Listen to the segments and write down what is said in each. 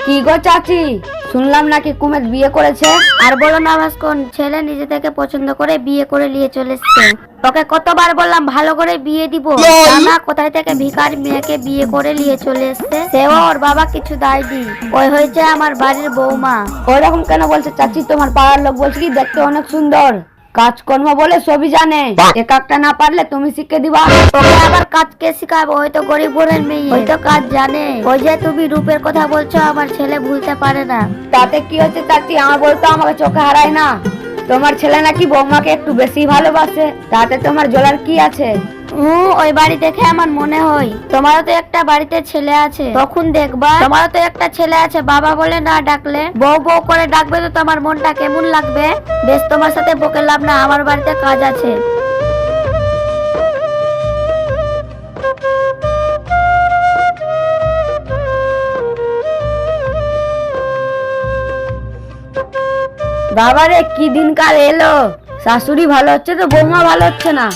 কি গো চাচি, শুনলাম নাকি কুমেদ বিয়ে করেছে? আর বলো না ভাস্কর, ছেলে নিজে থেকে পছন্দ করে বিয়ে করে নিয়ে চলে এসছে। ওকে কতবার বললাম ভালো করে বিয়ে দিব, না কোথায় থেকে ভিখারি মেয়েকে বিয়ে করে নিয়ে চলে এসছে। সেও ওর বাবা কিছু দেয়নি, ওই হয়েছে আমার বাড়ির বৌমা। ওইরকম কেন বলছে চাচি? তোমার পাড়ার লোক বলছে কি দেখতে অনেক সুন্দর, কাজকর্ম বলে সবই জানে, এক একটা না পারলে তুমি শিখে দিবা। ওকে আবার কাজ কে শিখাবো? ওই তো গরিব ঘরের মেয়ে, ওই তো কাজ জানে। ওই যে তুমি রূপের কথা বলছো, আমার ছেলে ভুলতে পারে না। তাতে কি হচ্ছে চাচি? আমার বলতো আমাকে চোখে হারায় না। তোমার ছেলে নাকি বৌমাকে একটু বেশি ভালোবাসে, তাতে তোমার জ্বলার কি আছে? ওই বাড়ি দেখে আমার মনে হয় তোমারও তো একটা বাড়িতে ছেলে আছে, তখন দেখবা তোমারও তো একটা ছেলে আছে, বাবা বলে না ডাকলে বউ বউ করে ডাকবে, তো তোমার মনটা কেমন লাগবে? বেশ, তোমার সাথে বকে লাভ না, আমার বাড়িতে কাজ আছে। বাবারে কি দিনকাল এলো, শাশুড়ি ভালো হচ্ছে তো বৌমা ভালো হচ্ছে না।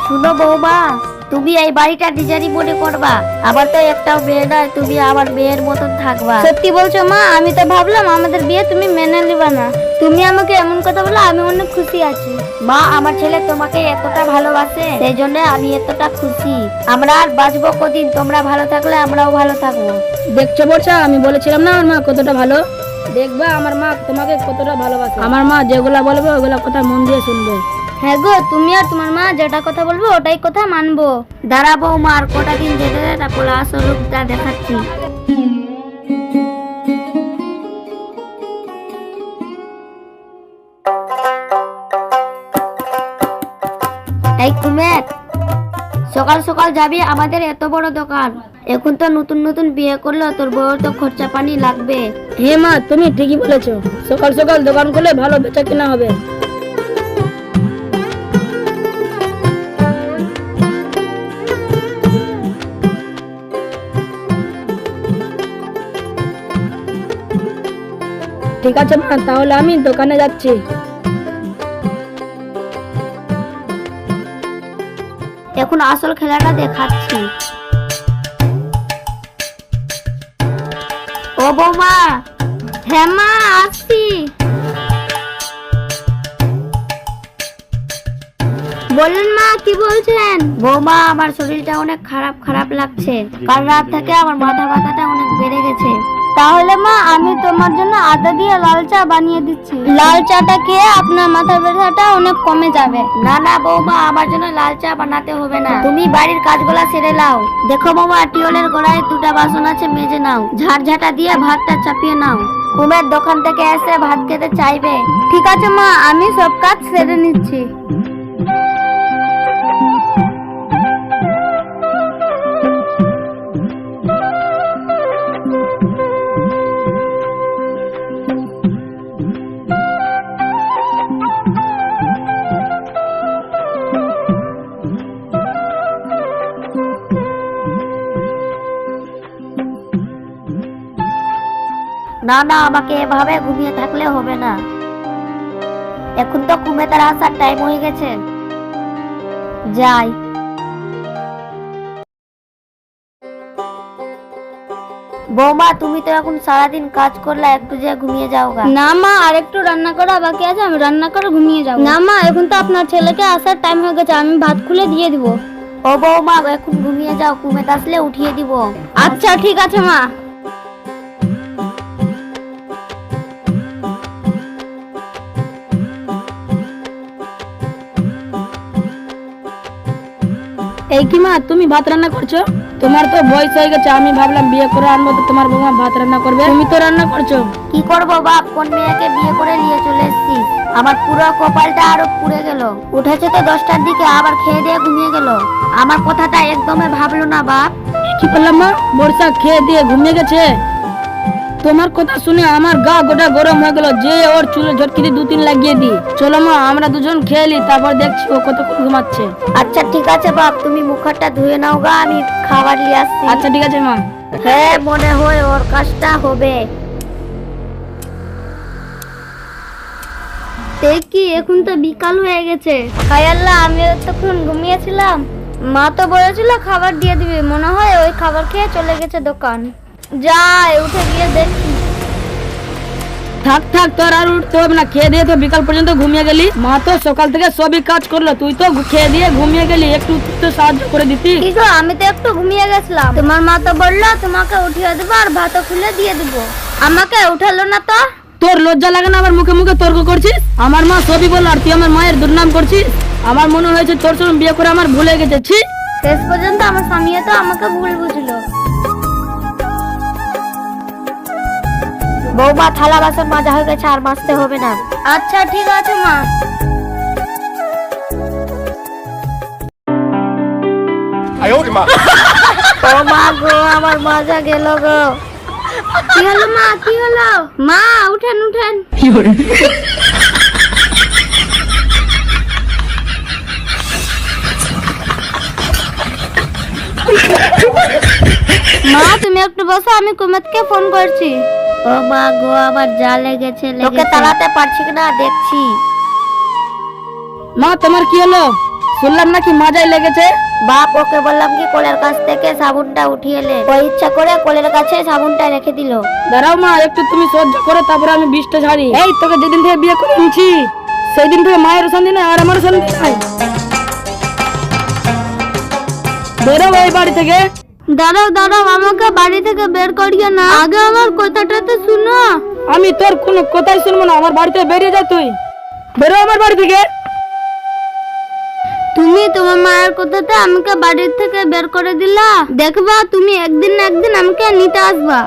শুনো বৌমা, তুমি এই বাড়িটা নিজেরই মনে করবা, আবার তো একটাও মেয়ে নয়, তুমি আমার মেয়ের মতন থাকবা। সত্যি বলছো মা? আমি তো ভাবলাম আমাদের বিয়ে তুমি মেনে নিবা না। তুমি আমাকে এমন কথা বলে আমি অনেক খুশি আছি। মা, আমার ছেলে তোমাকে এতটা ভালোবাসে, সেই জন্য আমি এতটা খুশি। আমরা আর বাঁচবো কদিন, তোমরা ভালো থাকলে আমরাও ভালো থাকবো। দেখছো বলছো, আমি বলেছিলাম না আমার মা কতটা ভালো। দেখবা আমার মা তোমাকে কতটা ভালোবাসে। আমার মা যেগুলা বলবে ওগুলা কথা মন দিয়ে শুনবে। হ্যাঁ গো, তুমি আর তোমার মা যেটা কথা বলবো ওটাই কথা মানবো। দাঁড়া বৌমা, আর কটা দিন যেতে দে, তারপর আসল রূপটা দেখাচ্ছি। এই কুমের, সকাল সকাল যাবি আমাদের এত বড় দোকান? এখন তো নতুন নতুন বিয়ে করলো, তোর বউর তো খরচা পানি লাগবে। হে মা, তুমি ঠিকই বলেছো, সকাল সকাল দোকান করলে ভালো বেচা কিনা হবে। ঠিক আছে মা, তাহলে আমি দোকানে যাচ্ছি। এখন আসল খেলাটা দেখাচ্ছি। ও বৌমা। হ্যাঁ মা, আসছি। বলুন মা, কি বলছেন? বৌমা, আমার শরীরটা অনেক খারাপ খারাপ লাগছে, কাল রাত থেকে আমার মাথা ব্যথাটা অনেক বেড়ে গেছে। তাহলে মা আমি তোমার জন্য আদা দিয়ে লাল চা বানিয়ে দিচ্ছি। লাল চাটা খেয়ে আপনার মাথা ব্যথাটা অনেক কমে যাবে। না না বৌমা, আমার জন্য লাল চা বানাতে হবে না, তুমি বাড়ির কাজগুলা সেরে নাও। দেখো বৌমা, টিওলের গোড়ায় দুটা বাসন আছে, মেজে নাও, ঝাড়ঝাটা দিয়ে ভাতটা চাপিয়ে নাও। কুমের দোকান থেকে এসে ভাত খেতে চাইবে। ঠিক আছে মা, আমি সব কাজ সেরে নিচ্ছি। না না, আমাকে এভাবে ঘুমিয়ে থাকলে হবে না, এখন তো কুমে তার আসার টাইম হয়ে গেছে। যাই। বৌমা, তুমি তো এখন সারাদিন কাজ করলে, একটু যে ঘুমিয়ে যাও গা। না মা, আর একটু রান্না করা বাকি আছে, আমি রান্না করে ঘুমিয়ে যাব। না মা, এখন তো আপনার ছেলেকে আসার টাইম হয়ে গেছে, আমি ভাত খুলে দিয়ে দিব। ও বৌমা, এখন ঘুমিয়ে যাও, কুমেত আসলে উঠিয়ে দিব। আচ্ছা ঠিক আছে মা। এই কি মা, তুমি ভাত রান্না করছো? তোমার তো বয়স হয়ে গেছে, আমি ভাবলাম বিয়ে করে আনবো তো তোমার বৌমা ভাত রান্না করবে, তুমি তো রান্না করছো। কি করবো বাপ, কোন মেয়েকে বিয়ে করে নিয়ে চলে এসেছি, আমার পুরো কপালটা আরো পুড়ে গেল। উঠেছে তো 10টার দিকে, আবার খেয়ে দিয়ে ঘুমিয়ে গেল, আমার কথাটা একদমই ভাবলো না বাপ। কি করলাম মা? বর্ষা খেয়ে দিয়ে ঘুমিয়ে গেছে? তোমার কথা শুনে আমার গা গোটা গরম হয়ে গেল, যে ওর চুলে ঝটকিতে 2-3 লাগিয়ে দি। চলো মা, আমরা দুজন খেয়ে নি, তারপর দেখছি ও কতক্ষণ ঘুমাচ্ছে। আচ্ছা ঠিক আছে বাপ, তুমি মুখটা ধুয়ে নাও গা, আমি খাবার নিয়ে আসছি। আচ্ছা ঠিক আছে মা। হ্যাঁ, মনে হয় ওর কাজটা হবে। কি এখন তো বিকাল হয়ে গেছে। হায় আল্লাহ, আমি এতক্ষণ ঘুমিয়েছিলাম। মা তো বলেছিল খাবার দিয়ে দিবে, মনে হয় ওই খাবার খেয়ে চলে গেছে দোকান। যাই উঠে গিয়ে দেখি। থাক থাক, তোর আর উঠতে হবে না, খেয়ে দিয়ে তো বিকাল পর্যন্ত ঘুমিয়ে গেলি। মা তো সকাল থেকে সবই কাজ করলো, তুই তো খেয়ে দিয়ে ঘুমিয়ে গেলি, একটু তো সাহায্য করে দিতি। কি গো, আমি তো একটু ঘুমিয়ে গেছিলাম। তোমার মা তো বললো তোমাকে উঠিয়ে দেবো আর ভাতও খুলে দিয়ে দেবো, আমাকে উঠালো না তো। তোর লজ্জা লাগে না আবার মুখে মুখে তর্ক করছিস? আমার মা সবই বললো আর তুই আমার মায়ের দুর্নাম করছিস। আমার মনে হয়েছে তোর সঙ্গে বিয়ে করে আমার ভুলে গেছে। ছি, শেষ পর্যন্ত আমার স্বামীও তো আমাকে ভুল বুঝলো। বৌমা, থালা বাসন মাজা হয়ে গেছে, আর মাজতে হবে না। আচ্ছা ঠিক আছে মা। ও মা গো, আমার মাজা গেল গো। কি হলো মা, কি হলো? মা উঠেন উঠেন। মা তুমি একটু বসো, আমি কুমেদকে ফোন করছি। ও মা গো, আমার যা লেগেছে তোকে তাড়াতে পারছি না, দেখছি। মা তোমার কি হলো? শুনলাম নাকি মাজায় লেগেছে। বাপ, ওকে বললাম কি কোলের কাছ থেকে সাবুনটা উঠিয়ে নে, ও ইচ্ছা করে কোলের কাছে সাবুনটা রেখে দিল। দাঁড়াও মা, একটু তুমি সহ্য করো, তারপরে আমি বিষটা ঝাড়ি। এই তোকে যেদিন থেকে বিয়ে করে নিয়েছি সেই দিন থেকে মায়ের শান্তি নাই আর আমার শান্তি নাই। বেরো এই বাড়ি থেকে। দাঁড়াও দাঁড়াও, আমাকে বাড়ি থেকে বের করিও না, আগে আমার কথাটা তো শুনো। আমি তোর কোনো কথাই শুনবো না, আমার বাড়িতে বেরিয়ে যা তুই। বেরো আমার বাড়ি থেকে। তুমি তোমার মায়ের কথাতে আমাকে বাড়ির থেকে বের করে দিলা, দেখবা তুমি একদিন না একদিন আমাকে নিতে আসবা।